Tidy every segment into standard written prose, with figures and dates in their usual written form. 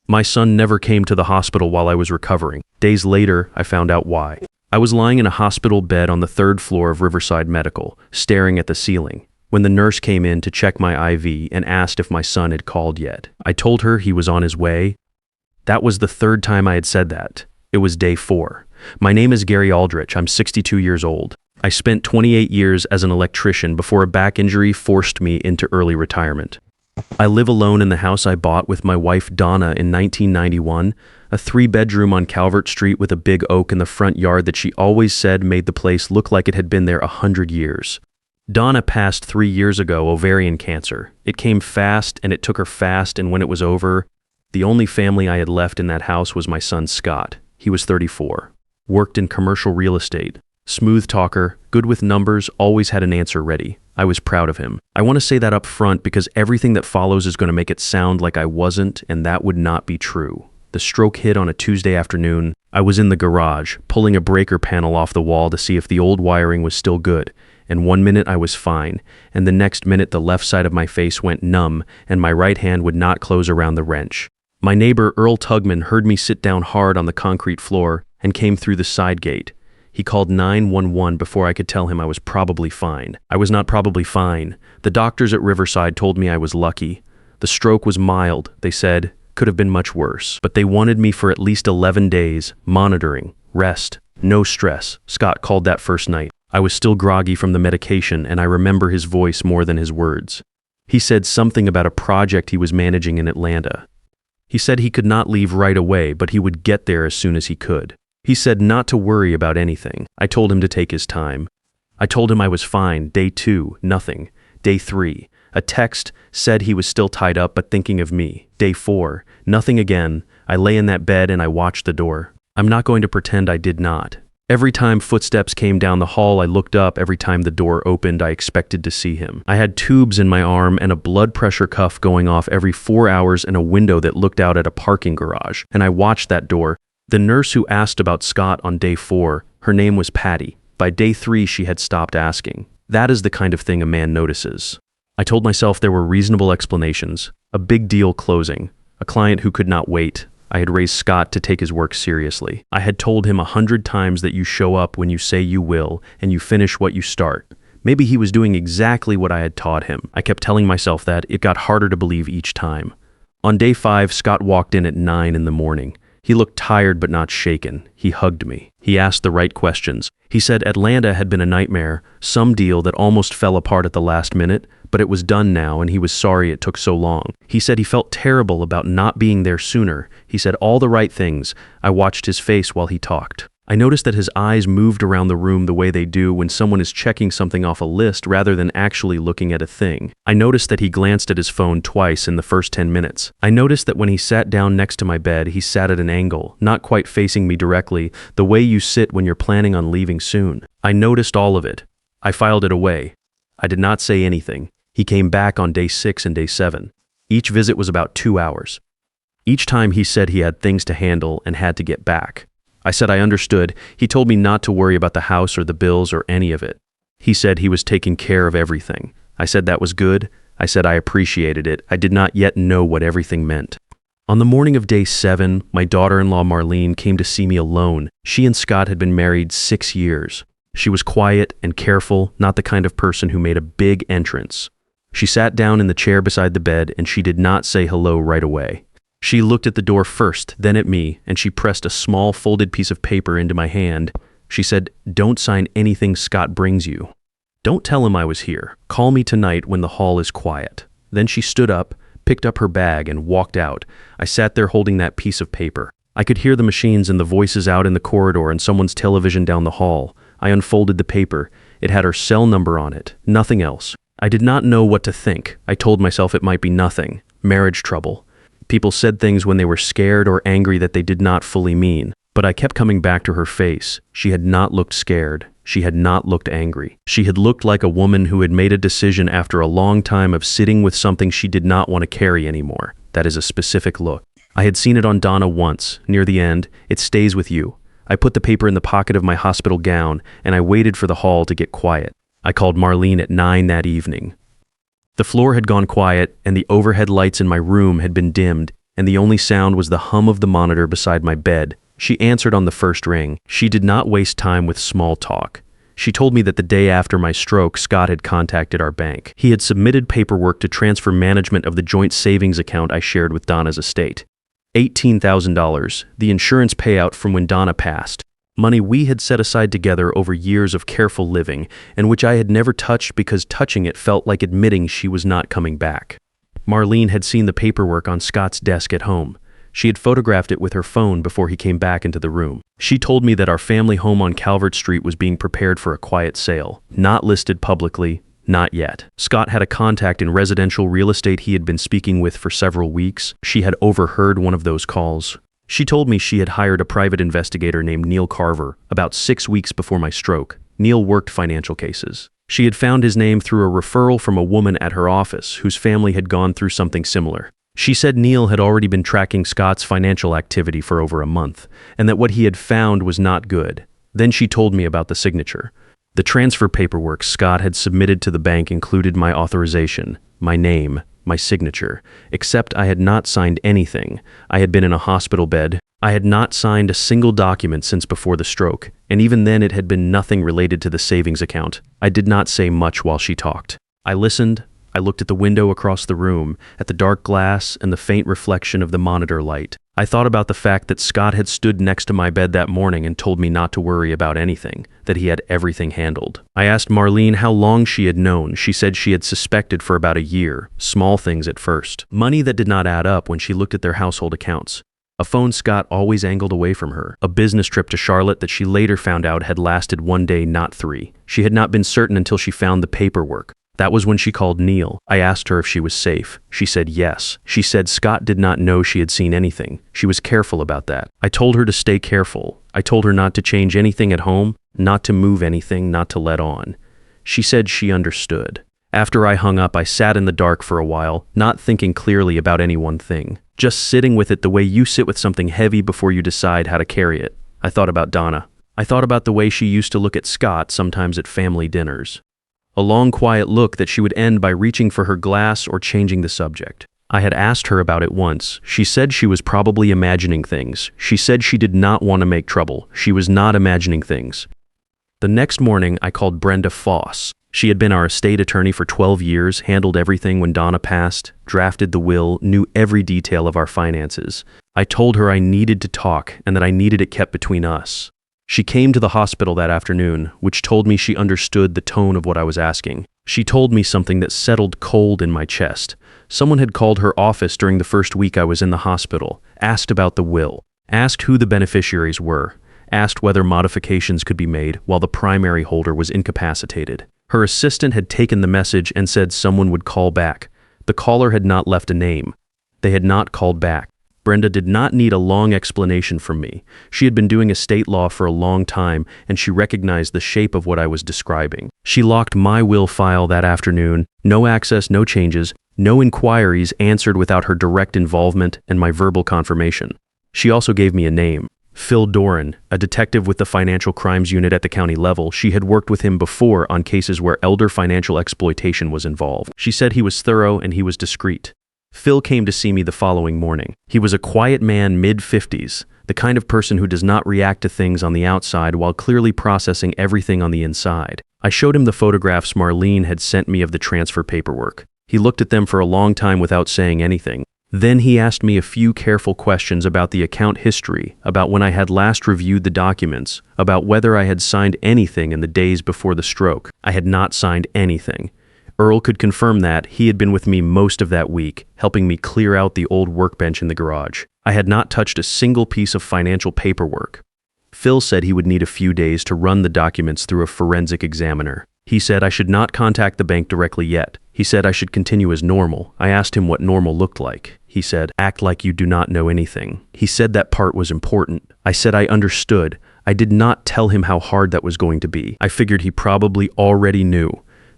My son never came to the hospital while I was recovering. Days later, I found out why. I was lying in a hospital bed on the third floor of Riverside Medical, staring at the ceiling, when the nurse came in to check my IV and asked if my son had called yet. I told her he was on his way. That was the third time I had said that. It was day 4. My name is Gary Aldrich. I'm 62 years old. I spent 28 years as an electrician before a back injury forced me into early retirement. I live alone in the house I bought with my wife Donna in 1991, a 3-bedroom on Calvert Street with a big oak in the front yard that she always said made the place look like it had been there 100 years. Donna passed 3 years ago, ovarian cancer. It came fast and it took her fast, and when it was over, the only family I had left in that house was my son Scott. He was 34. Worked in commercial real estate. Smooth talker, good with numbers, always had an answer ready. I was proud of him. I want to say that up front because everything that follows is going to make it sound like I wasn't, and that would not be true. The stroke hit on a Tuesday afternoon. I was in the garage, pulling a breaker panel off the wall to see if the old wiring was still good, and 1 minute I was fine, and the next minute the left side of my face went numb, and my right hand would not close around the wrench. My neighbor Earl Tugman heard me sit down hard on the concrete floor and came through the side gate. He called 911 before I could tell him I was probably fine. I was not probably fine. The doctors at Riverside told me I was lucky. The stroke was mild, they said. Could have been much worse. But they wanted me for at least 11 days, monitoring, rest, no stress. Scott called that first night. I was still groggy from the medication, and I remember his voice more than his words. He said something about a project he was managing in Atlanta. He said he could not leave right away, but he would get there as soon as he could. He said not to worry about anything. I told him to take his time. I told him I was fine. Day 2, nothing. Day 3, a text said he was still tied up but thinking of me. Day 4, nothing again. I lay in that bed and I watched the door. I'm not going to pretend I did not. Every time footsteps came down the hall, I looked up. Every time the door opened, I expected to see him. I had tubes in my arm and a blood pressure cuff going off every 4 hours and a window that looked out at a parking garage. And I watched that door. The nurse who asked about Scott on day 4, her name was Patty. By day 3, she had stopped asking. That is the kind of thing a man notices. I told myself there were reasonable explanations. A big deal closing. A client who could not wait. I had raised Scott to take his work seriously. I had told him 100 times that you show up when you say you will, and you finish what you start. Maybe he was doing exactly what I had taught him. I kept telling myself that. It got harder to believe each time. On day 5, Scott walked in at 9 in the morning. He looked tired but not shaken. He hugged me. He asked the right questions. He said Atlanta had been a nightmare, some deal that almost fell apart at the last minute, but it was done now and he was sorry it took so long. He said he felt terrible about not being there sooner. He said all the right things. I watched his face while he talked. I noticed that his eyes moved around the room the way they do when someone is checking something off a list rather than actually looking at a thing. I noticed that he glanced at his phone twice in the first 10 minutes. I noticed that when he sat down next to my bed, he sat at an angle, not quite facing me directly, the way you sit when you're planning on leaving soon. I noticed all of it. I filed it away. I did not say anything. He came back on day 6 and day 7. Each visit was about 2 hours. Each time he said he had things to handle and had to get back. I said I understood. He told me not to worry about the house or the bills or any of it. He said he was taking care of everything. I said that was good. I said I appreciated it. I did not yet know what everything meant. On the morning of day 7, my daughter-in-law Marlene came to see me alone. She and Scott had been married 6 years. She was quiet and careful, not the kind of person who made a big entrance. She sat down in the chair beside the bed and she did not say hello right away. She looked at the door first, then at me, and she pressed a small folded piece of paper into my hand. She said, "Don't sign anything Scott brings you. Don't tell him I was here. Call me tonight when the hall is quiet." Then she stood up, picked up her bag, and walked out. I sat there holding that piece of paper. I could hear the machines and the voices out in the corridor and someone's television down the hall. I unfolded the paper. It had her cell number on it, nothing else. I did not know what to think. I told myself it might be nothing. Marriage trouble. People said things when they were scared or angry that they did not fully mean. But I kept coming back to her face. She had not looked scared. She had not looked angry. She had looked like a woman who had made a decision after a long time of sitting with something she did not want to carry anymore. That is a specific look. I had seen it on Donna once. Near the end, it stays with you. I put the paper in the pocket of my hospital gown, and I waited for the hall to get quiet. I called Marlene at 9 that evening. The floor had gone quiet, and the overhead lights in my room had been dimmed, and the only sound was the hum of the monitor beside my bed. She answered on the first ring. She did not waste time with small talk. She told me that the day after my stroke, Scott had contacted our bank. He had submitted paperwork to transfer management of the joint savings account I shared with Donna's estate. $18,000, the insurance payout from when Donna passed. Money we had set aside together over years of careful living, and which I had never touched because touching it felt like admitting she was not coming back. Marlene had seen the paperwork on Scott's desk at home. She had photographed it with her phone before he came back into the room. She told me that our family home on Calvert Street was being prepared for a quiet sale, not listed publicly, not yet. Scott had a contact in residential real estate he had been speaking with for several weeks. She had overheard one of those calls. She told me she had hired a private investigator named Neil Carver about 6 weeks before my stroke. Neil worked financial cases. She had found his name through a referral from a woman at her office whose family had gone through something similar. She said Neil had already been tracking Scott's financial activity for over a month, and that what he had found was not good. Then she told me about the signature. The transfer paperwork Scott had submitted to the bank included my authorization, my name, my signature, except I had not signed anything. I had been in a hospital bed. I had not signed a single document since before the stroke, and even then it had been nothing related to the savings account. I did not say much while she talked. I listened. I looked at the window across the room, at the dark glass and the faint reflection of the monitor light. I thought about the fact that Scott had stood next to my bed that morning and told me not to worry about anything, that he had everything handled. I asked Marlene how long she had known. She said she had suspected for about a year, small things at first. Money that did not add up when she looked at their household accounts. A phone Scott always angled away from her. A business trip to Charlotte that she later found out had lasted 1 day, not 3. She had not been certain until she found the paperwork. That was when she called Neil. I asked her if she was safe. She said yes. She said Scott did not know she had seen anything. She was careful about that. I told her to stay careful. I told her not to change anything at home, not to move anything, not to let on. She said she understood. After I hung up, I sat in the dark for a while, not thinking clearly about any one thing. Just sitting with it the way you sit with something heavy before you decide how to carry it. I thought about Donna. I thought about the way she used to look at Scott, sometimes at family dinners. A long, quiet look that she would end by reaching for her glass or changing the subject. I had asked her about it once. She said she was probably imagining things. She said she did not want to make trouble. She was not imagining things. The next morning, I called Brenda Foss. She had been our estate attorney for 12 years, handled everything when Donna passed, drafted the will, knew every detail of our finances. I told her I needed to talk and that I needed it kept between us. She came to the hospital that afternoon, which told me she understood the tone of what I was asking. She told me something that settled cold in my chest. Someone had called her office during the first week I was in the hospital, asked about the will, asked who the beneficiaries were, asked whether modifications could be made while the primary holder was incapacitated. Her assistant had taken the message and said someone would call back. The caller had not left a name. They had not called back. Brenda did not need a long explanation from me. She had been doing estate law for a long time, and she recognized the shape of what I was describing. She locked my will file that afternoon. No access, no changes, no inquiries answered without her direct involvement and my verbal confirmation. She also gave me a name. Phil Doran, a detective with the Financial Crimes Unit at the county level. She had worked with him before on cases where elder financial exploitation was involved. She said he was thorough and he was discreet. Phil came to see me the following morning. He was a quiet man, mid-50s, the kind of person who does not react to things on the outside while clearly processing everything on the inside. I showed him the photographs Marlene had sent me of the transfer paperwork. He looked at them for a long time without saying anything. Then he asked me a few careful questions about the account history, about when I had last reviewed the documents, about whether I had signed anything in the days before the stroke. I had not signed anything. Earl could confirm that. He had been with me most of that week, helping me clear out the old workbench in the garage. I had not touched a single piece of financial paperwork. Phil said he would need a few days to run the documents through a forensic examiner. He said I should not contact the bank directly yet. He said I should continue as normal. I asked him what normal looked like. He said, act like you do not know anything. He said that part was important. I said I understood. I did not tell him how hard that was going to be. I figured he probably already knew.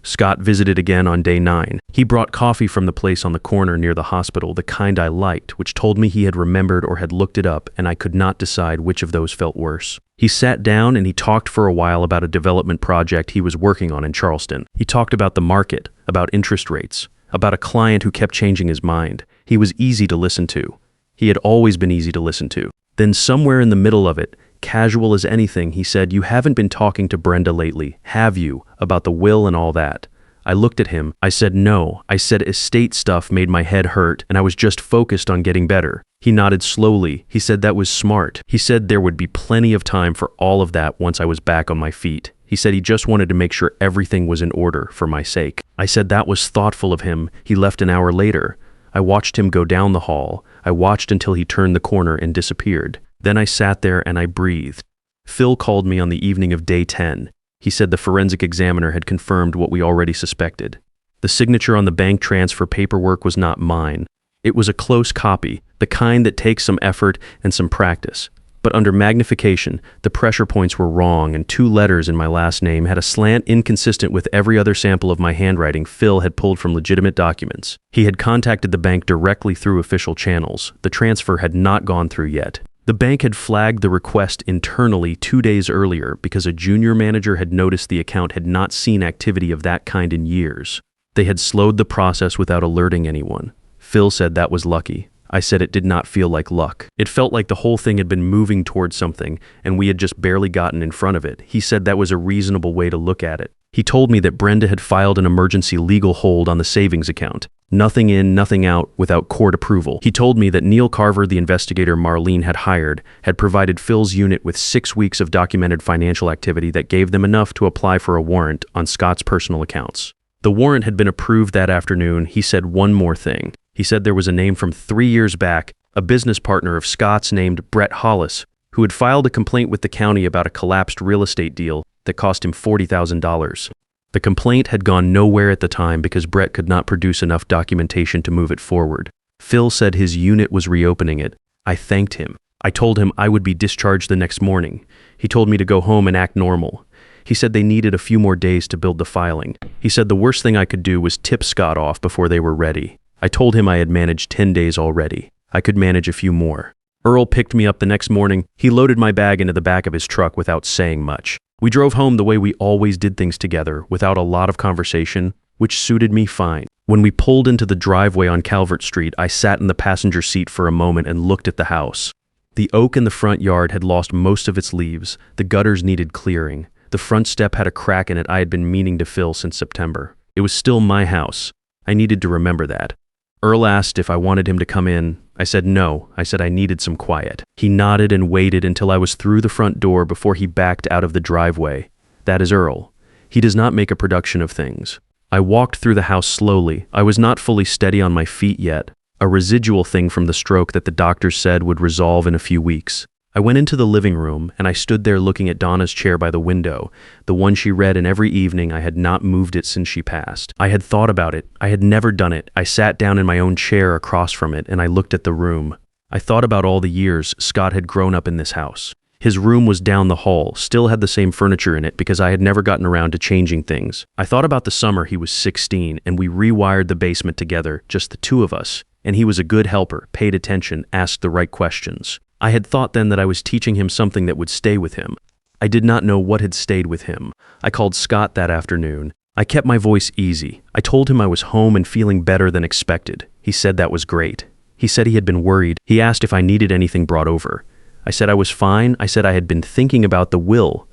Scott visited again on day 9. He brought coffee from the place on the corner near the hospital, the kind I liked, which told me he had remembered or had looked it up, and I could not decide which of those felt worse. He sat down and he talked for a while about a development project he was working on in Charleston. He talked about the market, about interest rates, about a client who kept changing his mind. He was easy to listen to. He had always been easy to listen to. Then somewhere in the middle of it, casual as anything, he said, "You haven't been talking to Brenda lately, have you, about the will and all that?" I looked at him. I said no. I said estate stuff made my head hurt and I was just focused on getting better. He nodded slowly. He said that was smart. He said there would be plenty of time for all of that once I was back on my feet. He said he just wanted to make sure everything was in order for my sake. I said that was thoughtful of him. He left an hour later. I watched him go down the hall. I watched until he turned the corner and disappeared. Then I sat there and I breathed. Phil called me on the evening of day 10. He said the forensic examiner had confirmed what we already suspected. The signature on the bank transfer paperwork was not mine. It was a close copy, the kind that takes some effort and some practice. But under magnification, the pressure points were wrong and 2 letters in my last name had a slant inconsistent with every other sample of my handwriting Phil had pulled from legitimate documents. He had contacted the bank directly through official channels. The transfer had not gone through yet. The bank had flagged the request internally 2 days earlier because a junior manager had noticed the account had not seen activity of that kind in years. They had slowed the process without alerting anyone. Phil said that was lucky. I said it did not feel like luck. It felt like the whole thing had been moving towards something and we had just barely gotten in front of it. He said that was a reasonable way to look at it. He told me that Brenda had filed an emergency legal hold on the savings account. Nothing in, nothing out, without court approval. He told me that Neil Carver, the investigator Marlene had hired, had provided Phil's unit with 6 weeks of documented financial activity that gave them enough to apply for a warrant on Scott's personal accounts. The warrant had been approved that afternoon. He said one more thing. He said there was a name from 3 years back, a business partner of Scott's named Brett Hollis, who had filed a complaint with the county about a collapsed real estate deal that cost him $40,000. The complaint had gone nowhere at the time because Brett could not produce enough documentation to move it forward. Phil said his unit was reopening it. I thanked him. I told him I would be discharged the next morning. He told me to go home and act normal. He said they needed a few more days to build the filing. He said the worst thing I could do was tip Scott off before they were ready. I told him I had managed 10 days already. I could manage a few more. Earl picked me up the next morning. He loaded my bag into the back of his truck without saying much. We drove home the way we always did things together, without a lot of conversation, which suited me fine. When we pulled into the driveway on Calvert Street, I sat in the passenger seat for a moment and looked at the house. The oak in the front yard had lost most of its leaves. The gutters needed clearing. The front step had a crack in it I had been meaning to fill since September. It was still my house. I needed to remember that. Earl asked if I wanted him to come in. I said no. I said I needed some quiet. He nodded and waited until I was through the front door before he backed out of the driveway. That is Earl. He does not make a production of things. I walked through the house slowly. I was not fully steady on my feet yet, a residual thing from the stroke that the doctors said would resolve in a few weeks. I went into the living room and I stood there looking at Donna's chair by the window, the one she read in every evening. I had not moved it since she passed. I had thought about it. I had never done it. I sat down in my own chair across from it and I looked at the room. I thought about all the years Scott had grown up in this house. His room was down the hall, still had the same furniture in it because I had never gotten around to changing things. I thought about the summer he was 16 and we rewired the basement together, just the two of us, and he was a good helper, paid attention, asked the right questions. I had thought then that I was teaching him something that would stay with him. I did not know what had stayed with him. I called Scott that afternoon. I kept my voice easy. I told him I was home and feeling better than expected. He said that was great. He said he had been worried. He asked if I needed anything brought over. I said I was fine. I said I had been thinking about the will.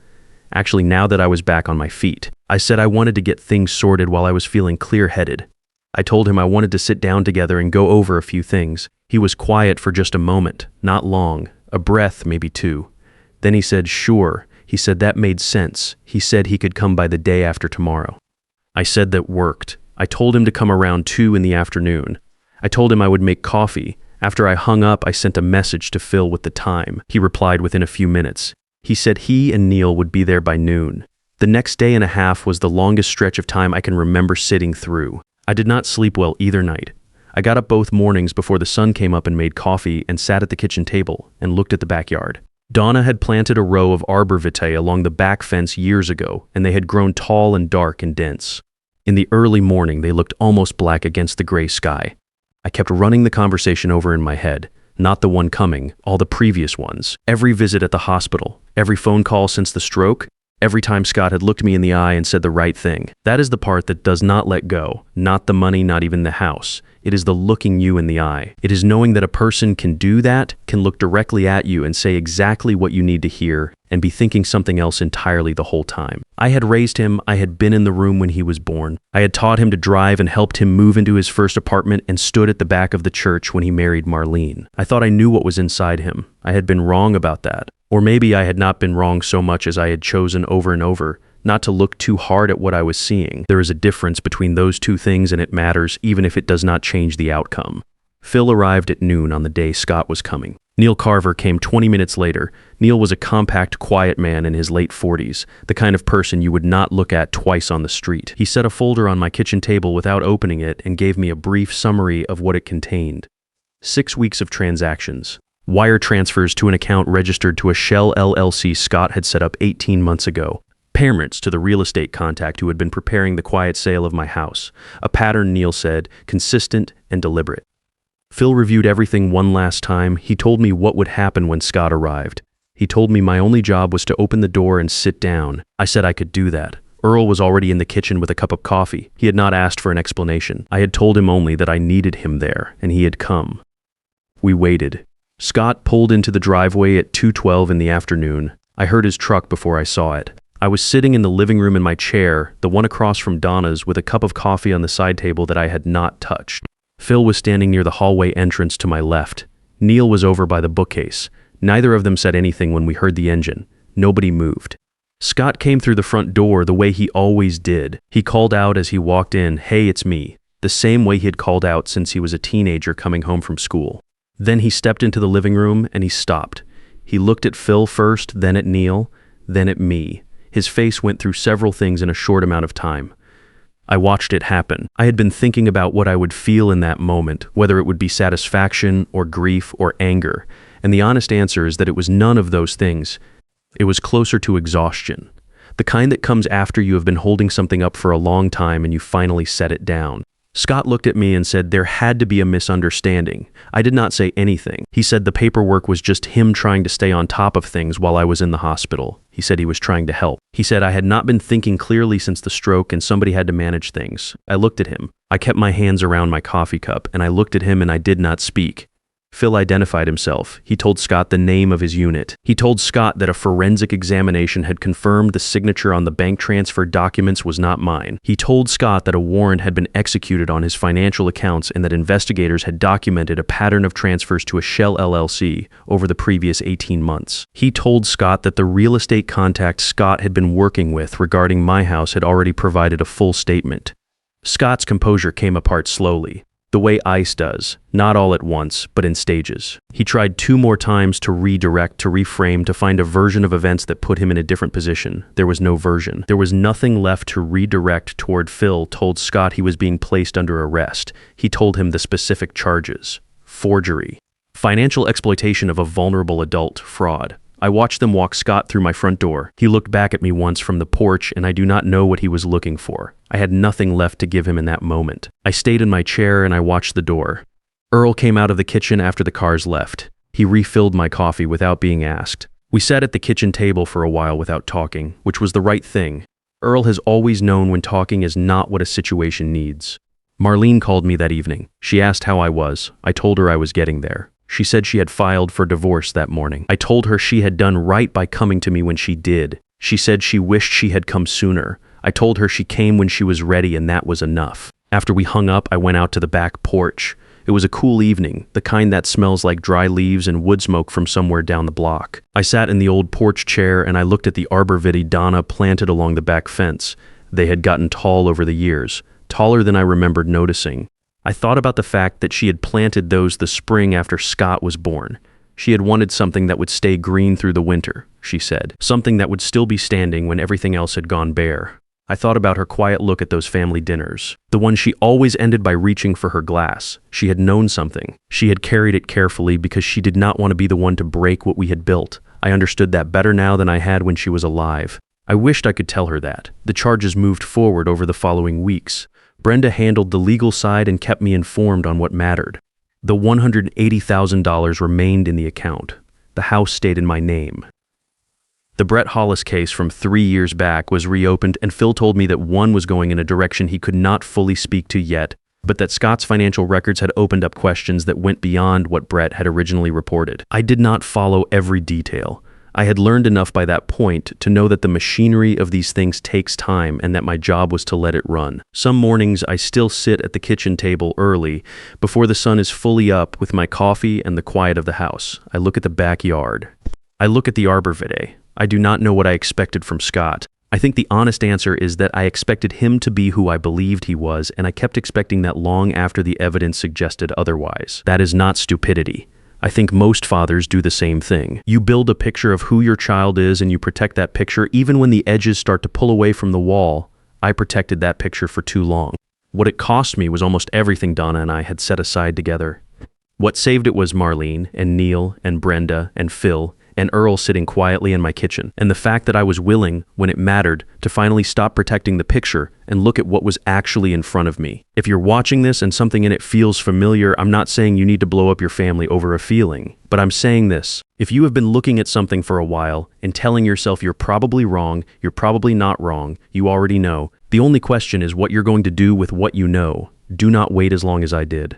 Actually, now that I was back on my feet. I said I wanted to get things sorted while I was feeling clear-headed. I told him I wanted to sit down together and go over a few things. He was quiet for just a moment, not long, a breath, maybe 2. Then he said, sure. He said that made sense. He said he could come by the day after tomorrow. I said that worked. I told him to come around 2 in the afternoon. I told him I would make coffee. After I hung up, I sent a message to Phil with the time. He replied within a few minutes. He said he and Neil would be there by noon. The next day and a half was the longest stretch of time I can remember sitting through. I did not sleep well either night. I got up both mornings before the sun came up and made coffee and sat at the kitchen table and looked at the backyard. Donna had planted a row of arbor vitae along the back fence years ago, and they had grown tall and dark and dense. In the early morning, they looked almost black against the gray sky. I kept running the conversation over in my head, not the one coming, all the previous ones. Every visit at the hospital, every phone call since the stroke, every time Scott had looked me in the eye and said the right thing. That is the part that does not let go. Not the money, not even the house. It is the looking you in the eye. It is knowing that a person can do that, can look directly at you and say exactly what you need to hear, and be thinking something else entirely the whole time. I had raised him, I had been in the room when he was born. I had taught him to drive and helped him move into his first apartment and stood at the back of the church when he married Marlene. I thought I knew what was inside him. I had been wrong about that. Or maybe I had not been wrong so much as I had chosen over and over not to look too hard at what I was seeing. There is a difference between those two things, and it matters even if it does not change the outcome. Phil arrived at noon on the day Scott was coming. Neil Carver came 20 minutes later. Neil was a compact, quiet man in his late 40s, the kind of person you would not look at twice on the street. He set a folder on my kitchen table without opening it and gave me a brief summary of what it contained. 6 weeks of transactions. Wire transfers to an account registered to a shell LLC Scott had set up 18 months ago. Payments to the real estate contact who had been preparing the quiet sale of my house. A pattern, Neil said, consistent and deliberate. Phil reviewed everything one last time. He told me what would happen when Scott arrived. He told me my only job was to open the door and sit down. I said I could do that. Earl was already in the kitchen with a cup of coffee. He had not asked for an explanation. I had told him only that I needed him there, and he had come. We waited. Scott pulled into the driveway at 2:12 in the afternoon. I heard his truck before I saw it. I was sitting in the living room in my chair, the one across from Donna's, with a cup of coffee on the side table that I had not touched. Phil was standing near the hallway entrance to my left. Neil was over by the bookcase. Neither of them said anything when we heard the engine. Nobody moved. Scott came through the front door the way he always did. He called out as he walked in, "Hey, it's me," the same way he had called out since he was a teenager coming home from school. Then he stepped into the living room and he stopped. He looked at Phil first, then at Neil, then at me. His face went through several things in a short amount of time. I watched it happen. I had been thinking about what I would feel in that moment, whether it would be satisfaction or grief or anger, and the honest answer is that it was none of those things. It was closer to exhaustion, the kind that comes after you have been holding something up for a long time and you finally set it down. Scott looked at me and said there had to be a misunderstanding. I did not say anything. He said the paperwork was just him trying to stay on top of things while I was in the hospital. He said he was trying to help. He said I had not been thinking clearly since the stroke and somebody had to manage things. I looked at him. I kept my hands around my coffee cup and I looked at him and I did not speak. Phil identified himself. He told Scott the name of his unit. He told Scott that a forensic examination had confirmed the signature on the bank transfer documents was not mine. He told Scott that a warrant had been executed on his financial accounts and that investigators had documented a pattern of transfers to a shell LLC over the previous 18 months. He told Scott that the real estate contact Scott had been working with regarding my house had already provided a full statement. Scott's composure came apart slowly. The way ice does, not all at once, but in stages. He tried 2 more times to redirect, to reframe, to find a version of events that put him in a different position. There was no version. There was nothing left to redirect toward. Phil told Scott he was being placed under arrest. He told him the specific charges: forgery, financial exploitation of a vulnerable adult, fraud. I watched them walk Scott through my front door. He looked back at me once from the porch, and I do not know what he was looking for. I had nothing left to give him in that moment. I stayed in my chair and I watched the door. Earl came out of the kitchen after the cars left. He refilled my coffee without being asked. We sat at the kitchen table for a while without talking, which was the right thing. Earl has always known when talking is not what a situation needs. Marlene called me that evening. She asked how I was. I told her I was getting there. She said she had filed for divorce that morning. I told her she had done right by coming to me when she did. She said she wished she had come sooner. I told her she came when she was ready and that was enough. After we hung up, I went out to the back porch. It was a cool evening, the kind that smells like dry leaves and wood smoke from somewhere down the block. I sat in the old porch chair and I looked at the arborvitae Donna planted along the back fence. They had gotten tall over the years, taller than I remembered noticing. I thought about the fact that she had planted those the spring after Scott was born. She had wanted something that would stay green through the winter, she said. Something that would still be standing when everything else had gone bare. I thought about her quiet look at those family dinners. The one she always ended by reaching for her glass. She had known something. She had carried it carefully because she did not want to be the one to break what we had built. I understood that better now than I had when she was alive. I wished I could tell her that. The charges moved forward over the following weeks. Brenda handled the legal side and kept me informed on what mattered. The $180,000 remained in the account. The house stayed in my name. The Brett Hollis case from 3 years back was reopened, and Phil told me that one was going in a direction he could not fully speak to yet, but that Scott's financial records had opened up questions that went beyond what Brett had originally reported. I did not follow every detail. I had learned enough by that point to know that the machinery of these things takes time and that my job was to let it run. Some mornings I still sit at the kitchen table early, before the sun is fully up, with my coffee and the quiet of the house. I look at the backyard. I look at the arbor vitae. I do not know what I expected from Scott. I think the honest answer is that I expected him to be who I believed he was, and I kept expecting that long after the evidence suggested otherwise. That is not stupidity. I think most fathers do the same thing. You build a picture of who your child is and you protect that picture even when the edges start to pull away from the wall. I protected that picture for too long. What it cost me was almost everything Donna and I had set aside together. What saved it was Marlene and Neil and Brenda and Phil and Earl sitting quietly in my kitchen, and the fact that I was willing, when it mattered, to finally stop protecting the picture and look at what was actually in front of me. If you're watching this and something in it feels familiar, I'm not saying you need to blow up your family over a feeling, but I'm saying this. If you have been looking at something for a while and telling yourself you're probably wrong, you're probably not wrong, you already know, the only question is what you're going to do with what you know. Do not wait as long as I did.